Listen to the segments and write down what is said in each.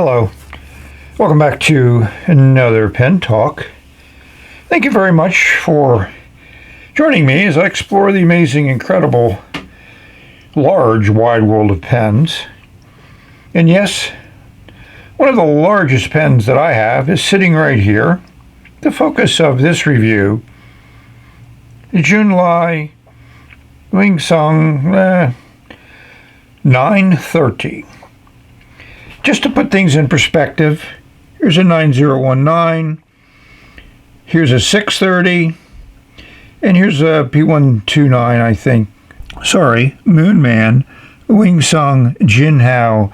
Hello, welcome back to another pen talk. Thank you very much for joining me as I explore the amazing, incredible, large, wide world of pens. And yes, one of the largest pens that I have is sitting right here. The focus of this review, the Junlai Wingsung 930. Just to put things in perspective, here's a 9019, here's a 630, and here's a P129, I think. Sorry, Moonman, Wingsung Jinhao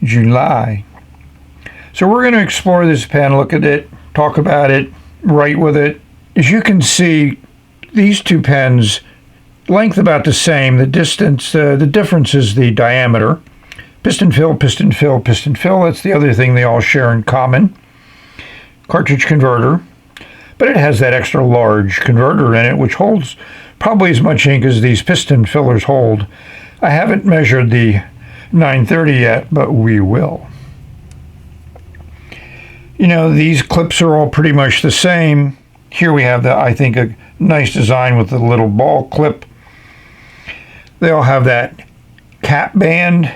Junlai. So we're going to explore this pen, look at it, talk about it, write with it. As you can see, these two pens, length about the same, the distance, the difference is the diameter. Piston fill, piston fill, piston fill. That's the other thing they all share in common. Cartridge converter. But it has that extra large converter in it, which holds probably as much ink as these piston fillers hold. I haven't measured the 930 yet, but we will. You know, these clips are all pretty much the same. Here we have, I think, a nice design with the little ball clip. They all have that cap band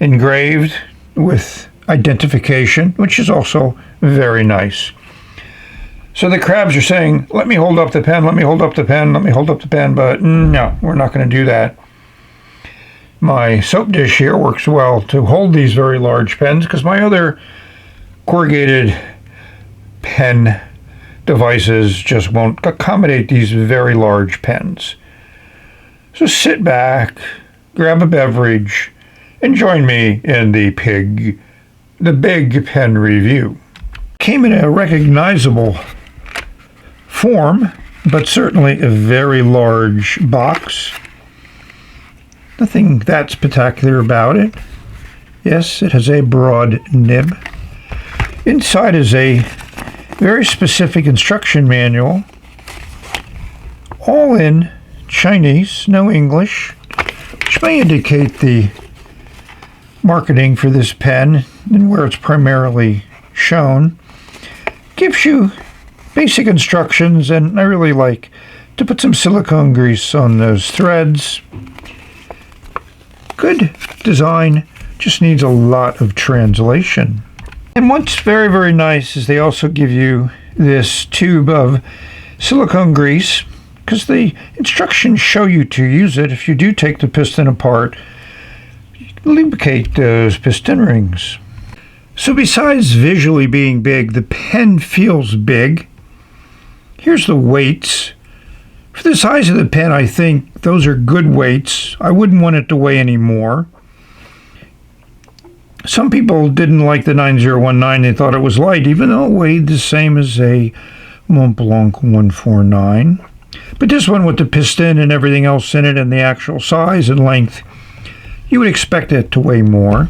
engraved with identification, which is also very nice. So the crabs are saying, let me hold up the pen, let me hold up the pen, let me hold up the pen, but no, we're not going to do that. My soap dish here works well to hold these very large pens because my other corrugated pen devices just won't accommodate these very large pens. So sit back, grab a beverage, and join me in the big pen review. Came in a recognizable form, but certainly a very large box. Nothing that spectacular about it. Yes, it has a broad nib. Inside is a very specific instruction manual, all in Chinese, no English, which may indicate the marketing for this pen and where it's primarily shown. Gives you basic instructions, and I really like to put some silicone grease on those threads. Good design, just needs a lot of translation. And what's very, very nice is they also give you this tube of silicone grease because the instructions show you to use it. If you do take the piston apart, lubricate those piston rings. So besides visually being big, the pen feels big. Here's the weights. For the size of the pen, I think those are good weights. I wouldn't want it to weigh any more. Some people didn't like the 9019. They thought it was light, even though it weighed the same as a Montblanc 149. But this one with the piston and everything else in it and the actual size and length, you would expect it to weigh more.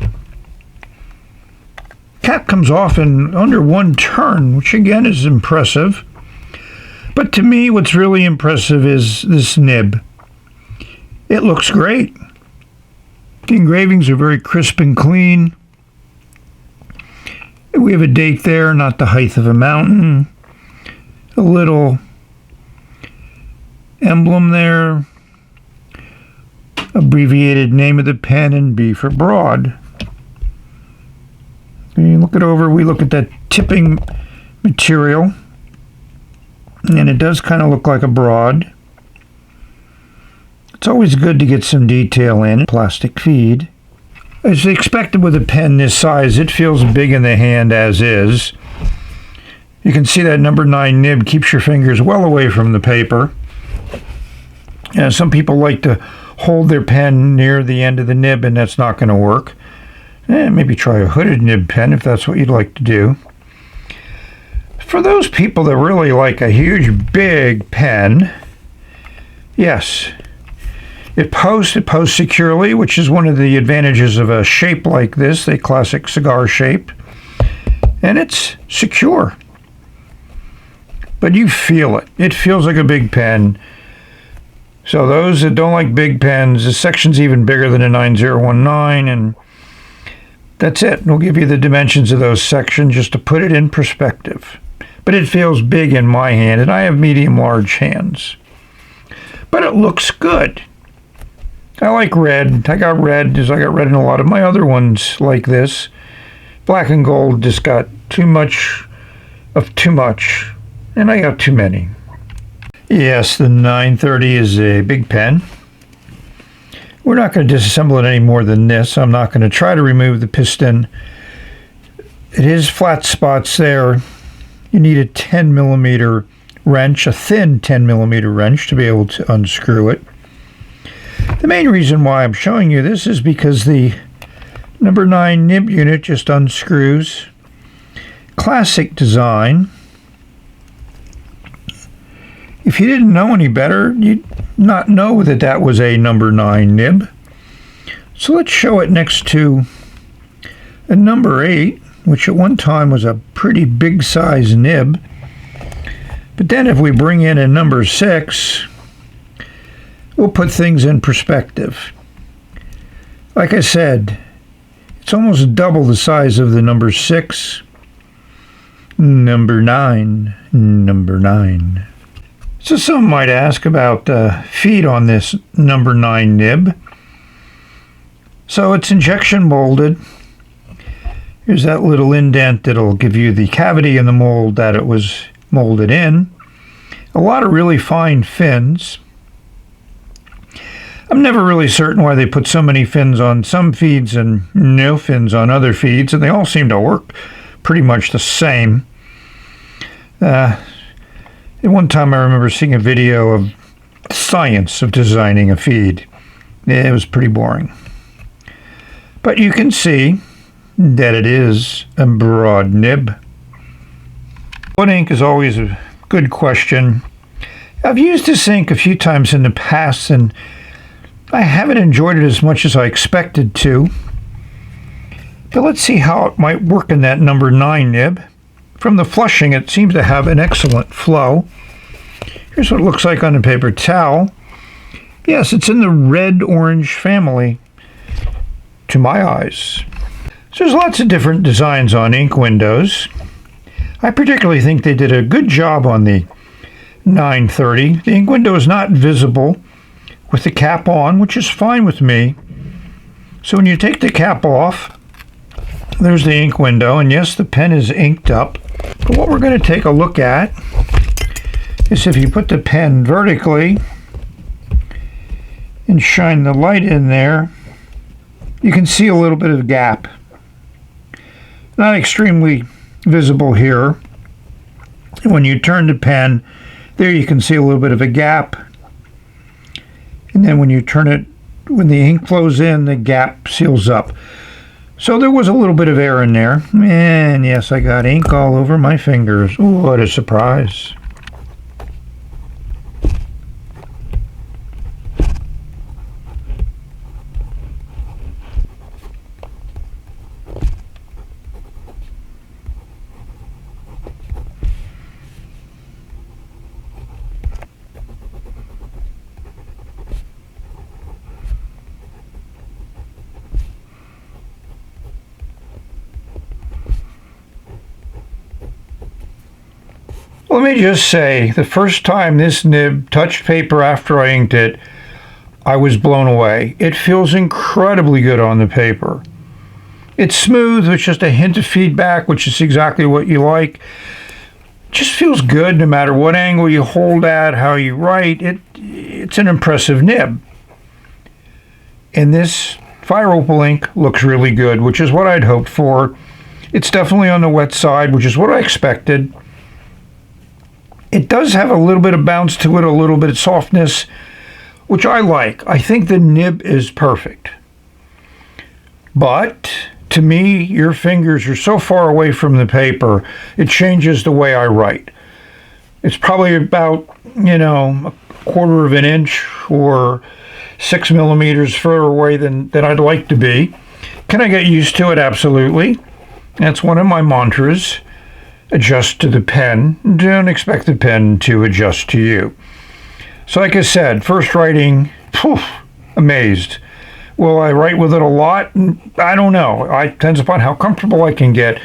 Cap comes off in under one turn, which again is impressive. But to me, what's really impressive is this nib. It looks great. The engravings are very crisp and clean. We have a date there, not the height of a mountain. A little emblem there. Abbreviated name of the pen and B for broad. When you look it over, we look at that tipping material, and it does kind of look like a broad. It's always good to get some detail in. Plastic feed. As expected with a pen this size, it feels big in the hand as is. You can see that number 9 nib keeps your fingers well away from the paper. Some people like to hold their pen near the end of the nib, and that's not going to work. Maybe try a hooded nib pen if that's what you'd like to do. For those people that really like a huge, big pen, yes, it posts securely, which is one of the advantages of a shape like this, a classic cigar shape, and it's secure. But you feel it. It feels like a big pen. So those that don't like big pens, the section's even bigger than a 9019, and That's it. It'll give you the dimensions of those sections just to put it in perspective. But it feels big in my hand, and I have medium-large hands. But it looks good. I like red. I got red in a lot of my other ones like this. Black and gold just got too much of too much, and I got too many. Yes, the 930 is a big pen. We're not going to disassemble it any more than this. I'm not going to try to remove the piston. It is flat spots there. You need a 10 millimeter wrench, a thin 10 millimeter wrench to be able to unscrew it. The main reason why I'm showing you this is because the number 9 nib unit just unscrews. Classic design. If you didn't know any better, you'd not know that that was a number 9 nib. So let's show it next to a number 8, which at one time was a pretty big size nib. But then if we bring in a number 6, we'll put things in perspective. Like I said, it's almost double the size of the number 6. Number 9. Number 9. So some might ask about the feed on this number 9 nib. So it's injection molded. Here's that little indent that'll give you the cavity in the mold that it was molded in. A lot of really fine fins. I'm never really certain why they put so many fins on some feeds and no fins on other feeds, and they all seem to work pretty much the same. At one time I remember seeing a video of the science of designing a feed. It was pretty boring. But you can see that it is a broad nib. What ink is always a good question. I've used this ink a few times in the past, and I haven't enjoyed it as much as I expected to. But let's see how it might work in that number 9 nib. From the flushing, it seems to have an excellent flow. Here's what it looks like on a paper towel. Yes, it's in the red-orange family, to my eyes. So there's lots of different designs on ink windows. I particularly think they did a good job on the 930. The ink window is not visible with the cap on, which is fine with me. So when you take the cap off, there's the ink window, and yes, the pen is inked up. But what we're going to take a look at is if you put the pen vertically and shine the light in there, you can see a little bit of a gap. Not extremely visible here. And when you turn the pen, there you can see a little bit of a gap. And then when you turn it, when the ink flows in, the gap seals up. So there was a little bit of air in there. And yes, I got ink all over my fingers. Ooh, what a surprise. Let me just say, the first time this nib touched paper after I inked it, I was blown away. It feels incredibly good on the paper. It's smooth with just a hint of feedback, which is exactly what you like. It just feels good no matter what angle you hold at, how you write. It's an impressive nib. And this Fire Opal ink looks really good, which is what I'd hoped for. It's definitely on the wet side, which is what I expected. It does have a little bit of bounce to it, a little bit of softness, which I like. I think the nib is perfect. But to me, your fingers are so far away from the paper, it changes the way I write. It's probably about, a quarter of an inch or 6 millimeters further away than I'd like to be. Can I get used to it? Absolutely. That's one of my mantras. Adjust to the pen. Don't expect the pen to adjust to you. So like I said, first writing, amazed. Will I write with it a lot? I don't know. It depends upon how comfortable I can get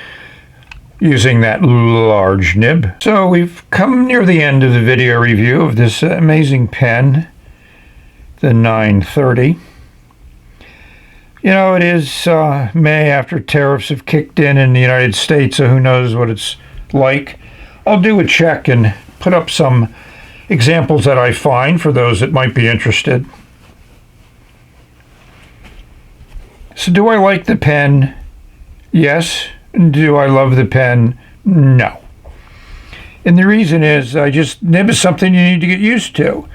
using that large nib. So we've come near the end of the video review of this amazing pen, the 930. You know, it is May after tariffs have kicked in the United States, so who knows what it's like. I'll do a check and put up some examples that I find for those that might be interested. So do I like the pen? Yes. Do I love the pen? No. And the reason is nib is something you need to get used to.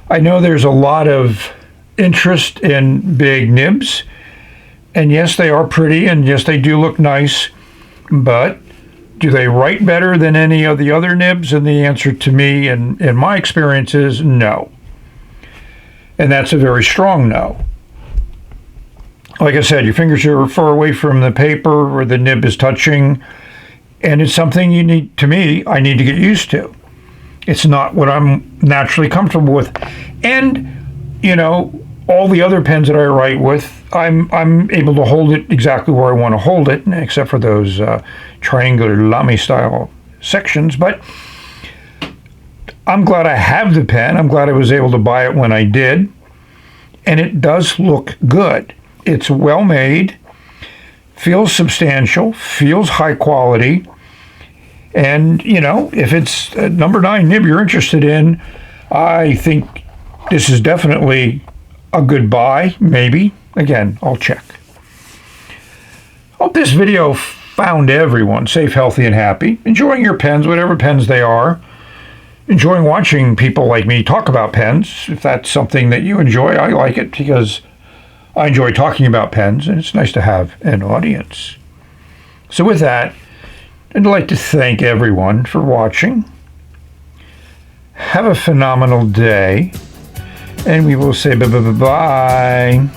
I know there's a lot of interest in big nibs, and yes, they are pretty, and yes, they do look nice, but do they write better than any of the other nibs? And the answer to me, and in my experience, is no. And that's a very strong no. Like I said, your fingers are far away from the paper where the nib is touching, and it's something I need to get used to. It's not what I'm naturally comfortable with. And, you know, all the other pens that I write with, I'm able to hold it exactly where I want to hold it, except for those triangular lamy style sections. But I'm glad I have the pen. I'm glad I was able to buy it when I did. And it does look good. It's well made, feels substantial, feels high quality. And, you know, if it's a number 9 nib you're interested in, I think this is definitely a good buy, maybe. Again, I'll check. Hope this video found everyone safe, healthy, and happy. Enjoying your pens, whatever pens they are. Enjoying watching people like me talk about pens. If that's something that you enjoy, I like it because I enjoy talking about pens, and it's nice to have an audience. So with that, I'd like to thank everyone for watching. Have a phenomenal day, and we will say bye-bye-bye-bye.